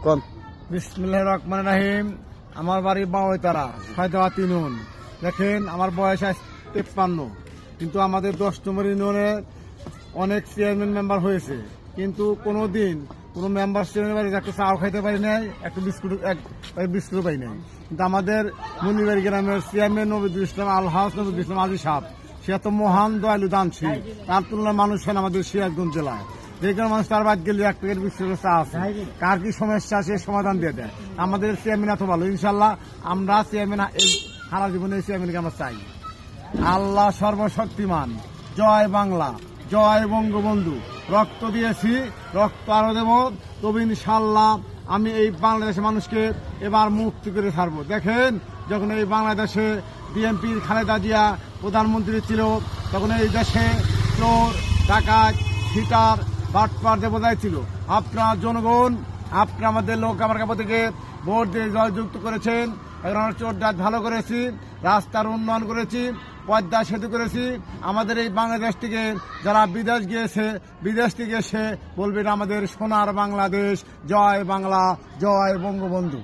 কম বিসমিল্লাহির রহমানির রহিম। আমার বাড়ি বাওয়াইতারা, শয়দাবা 3 দেখেন আমার বয়স আজ 53, কিন্তু আমাদের 10 নম্বর ইউনিয়নে অনেক চেয়ারম্যান মেম্বার হয়েছে, কিন্তু কোনোদিন কোনো মেম্বার চেয়ারম্যান বাড়ি একটা চাও খাইতে পারি নাই, একটা বিস্কুটও পাই নাই। কিন্তু আমাদের মনিবাড়ি গ্রামের চেয়ারম্যান নবীদুল ইসলাম আলহাজ নবীদুল ইসলাম আজি সাহেব, সে এত মহান দয়ালু দানশীল, তার তুলনায় মানুষ হয় আমাদের সিরাজগঞ্জ জেলায়। যে কোনো মানুষ তার বাদ গেলে 1 প্যাকেট বিস্কুটের চা আছে, কার কি সমস্যা সে সমাধান দিয়ে দেয়। আমাদের চেয়ারম্যান এত ভালো, ইনশাল্লাহ আমরা চেয়ারম্যান সারা জীবনে চেয়ারম্যানকে আমরা চাই। আল্লাহ সর্বশক্তিমান, জয় বাংলা, জয় বঙ্গবন্ধু। রক্ত দিয়েছি, রক্ত আরো দেব, তবে ইনশাল্লাহ আমি এই বাংলাদেশের মানুষকে এবার মুক্তি করে ছাড়বো। দেখেন যখন এই বাংলাদেশে বিএনপির খালেদা জিয়া প্রধানমন্ত্রী ছিল, তখন এই দেশে চোর, ডাকাত, হিটার, বাটপার দেবতাই ছিল। আপনার জনগণ, আপনি আমাদের লোক আমার কাছ থেকে ভোট দিয়ে জয়যুক্ত করেছেন। এখন আমরা চোর ডাক ভালো করেছি, রাস্তার উন্নয়ন করেছি, পদ্মা সেতু করেছি। আমাদের এই বাংলাদেশ থেকে যারা বিদেশ গিয়েছে, বিদেশ থেকে এসে বলবেন আমাদের সোনার বাংলাদেশ, জয় বাংলা, জয় বঙ্গবন্ধু।